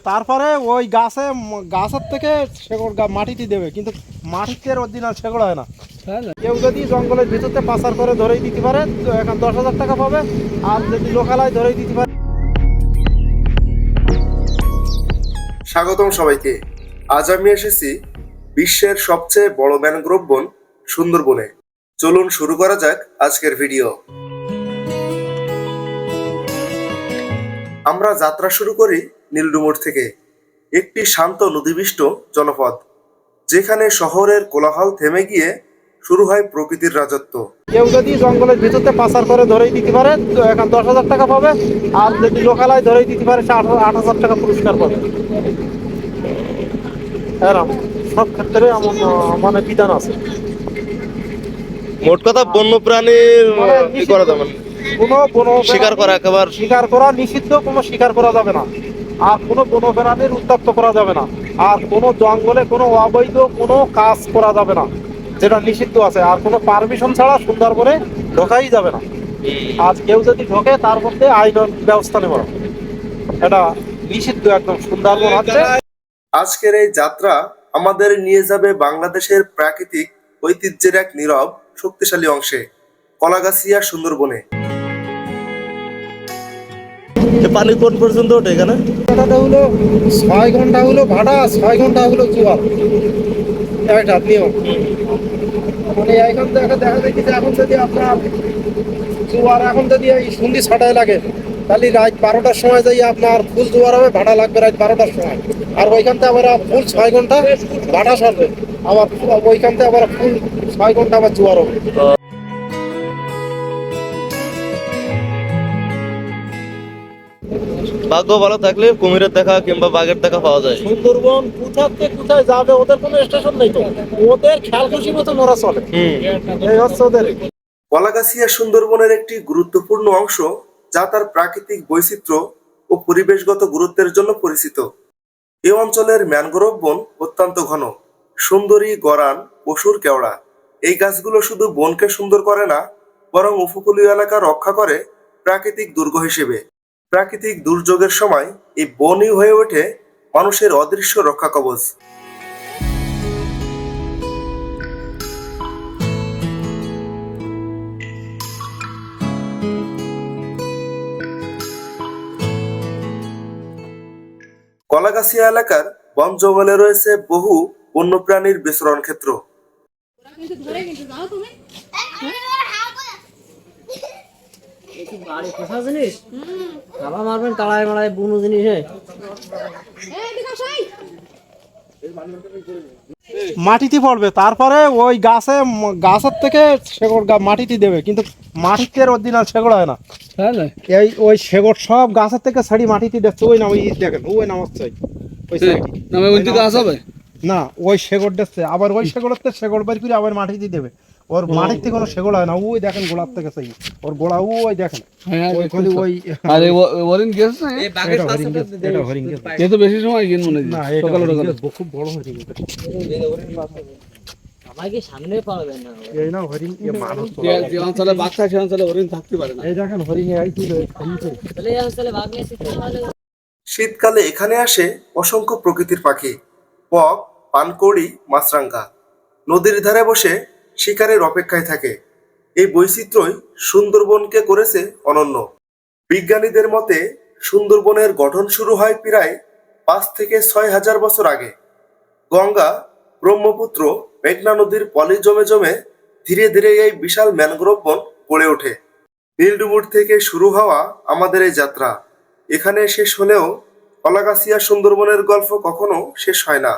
তারপরে ওই গাছের থেকে শেকড় মাটিতে দেবে, কিন্তু মাটিতে অরিজিনাল শেকড় হয় না। কেউ যদি জঙ্গলের ভিতরতে পাচার করে ধরেই দিতে পারে তো এখন 10,000 টাকা পাবে, আর যদি লোকালয় ধরেই দিতে পারে। স্বাগতম সবাইকে। আজ আমি এসেছি বিশ্বের সবচেয়ে বড় ম্যানগ্রোভ বন সুন্দরবনে। চলুন শুরু করা যাক আজকের ভিডিও। আমরা যাত্রা শুরু করি নীলডুমুর থেকে, একটি শান্ত নদীবিষ্ট জনপদ যেখানে শহরের কোলাহল থেমে গিয়ে শুরু হয় প্রকৃতির রাজত্ব। কেউ যদি জঙ্গলের ভিতরতে পাচার করে ধরেই দিতে পারে তো এখন 10,000 টাকা পাবে, আর যদি লোকালয় ধরেই দিতে পারে সে 8,000 টাকা পুরস্কার পাবে। এরকম সব ক্ষেত্রে এমন মানে বিধান আছে। মোট কথা বন্য প্রাণীর কি করা যাবে না, কোনো শিকার করা একেবারে শিকার করা নিষিদ্ধ, কোনো শিকার করা যাবে না, আর কোনো বন্য প্রাণীর উত্তপ্ত করা যাবে না, আর কোনো জঙ্গলে কোনো অবৈধ কোনো কাজ করা যাবে না, যেটা নিষিদ্ধ আছে। আর কোনো পারমিশন ছাড়া সুন্দরবনে ঢোকাই যাবে না। আজ কেউ যদি ঢোকে তার মধ্যে আইন ব্যবস্থা নেব, এটা নিষিদ্ধ একদম। সুন্দরবন হচ্ছে আজকের এই যাত্রা আমাদের নিয়ে যাবে বাংলাদেশের প্রাকৃতিক ঐতিহ্যের এক নীরব শক্তিশালী অংশে, কলাগাছিয়া সুন্দরবনে। পানি কোন পর্যন্ত ওঠে এখানে? ভাড়াটা হলো 6 ঘন্টা হলো ভাড়া, 6 ঘন্টা হলো জোয়ার, একটা নিয়ম। মানে এখন দেখা দেখি যে এখন যদি আপনার জোয়ার এখন যদি এই সন্ধ্যে 6টায় লাগে, তাহলে রাত 12টার সময় যাই আপনার ফুল জোয়ার হবে, ভাড়া লাগবে রাত 12টার সময়। আর ওইখান থেকে আবার ফুল 6 ঘন্টা ভাড়া সরবে, আবার ওইখান থেকে আবার ফুল 6 ঘন্টা আবার জোয়ার হবে। ভাগ্য ভালো থাকলে কুমিরের দেখা কিংবা বাঘের দেখা পাওয়া যায়। সুন্দরবন কোথাতে কোথায় যাবে, ওদের কোনো স্টেশন নেই তো, ওদের খেয়াল খুশি মতো ওরা চলে। এই হচ্ছে ওদের। কলাগাছিয়া সুন্দরবনের একটি গুরুত্বপূর্ণ অংশ, যা তার প্রাকৃতিক বৈচিত্র্য ও পরিবেশগত গুরুত্বের জন্য পরিচিত। এই অঞ্চলের ম্যানগ্রোভ বন অত্যন্ত ঘন, সুন্দরী, গরান, পশুর কেওড়া। এই গাছগুলো শুধু বনকে সুন্দর করে না, বরং উপকূলীয় এলাকা রক্ষা করে প্রাকৃতিক দুর্গ হিসেবে। প্রাকৃতিক দুর্যোগের সময় এই বনই হয়ে ওঠে মানুষের অদৃশ্য রক্ষা কবচ। কলাগাছিয়া এলাকার বন জঙ্গলে রয়েছে বহু বন্যপ্রাণীর বিচরণ ক্ষেত্র। বাড়ি পোষা জিনিস খাবার মারবেন তাড়ায় মারায় বুনো জিনিস। মাটিতে পড়বে, তারপরে ওই গাছের থেকে শেকড় মাটিতে দেবে, কিন্তু মাটিতে অরিজিনাল শেকড় হয় না। এই ওই শেকড় সব গাছের থেকে ছাড়ি মাটিতে দিচ্ছে। ওই না ওই দেখেন ওই নামাচ্ছে ওই গাছ হবে না, ওই শেকড় দিচ্ছে, আবার ওই শেকড় বের করে আবার মাটিতে দেবে। ওর মাটির থেকে কোনো শেকড় হয় না। ওই দেখেন গোড়ার থেকে সেই ওর গোড়া ওই দেখেন ওই খালি ওই হরিণ গেছে না, এটা হরিণ গেছে। এ তো বেশি সময় গেল মনে হয়। না এটা হরিণ গেছে, খুব বড় হরিণ গেছে। আমাকে সামনে পাবে না। এই না হরিণ মানুষ যে অঞ্চলে বাঘ থাকে সে অঞ্চলে হরিণ থাকতে পারে না। এই দেখেন হরিণে আইছি তাহলে এই অঞ্চলে বাঘ নিয়ে শীতকালে এখানে আসে অসংখ্য প্রকৃতির পাখি, বক, পানকৌড়ি, মাছরাঙা নদীর ধারে বসে শিকারের অপেক্ষায় থাকে। এই বৈচিত্র্যই সুন্দরবনকে করেছে অনন্য। বিজ্ঞানীদের মতে সুন্দরবনের গঠন শুরু হয় প্রায় 5 থেকে 6,000 বছর আগে। গঙ্গা, ব্রহ্মপুত্র, মেঘনা নদীর পলি জমে জমে ধীরে ধীরে এই বিশাল ম্যানগ্রোভ বন গড়ে ওঠে। নীলডুমুর থেকে শুরু হওয়া আমাদের এই যাত্রা এখানে শেষ হলেও কলাগাছিয়া সুন্দরবনের গল্প কখনো শেষ হয় না।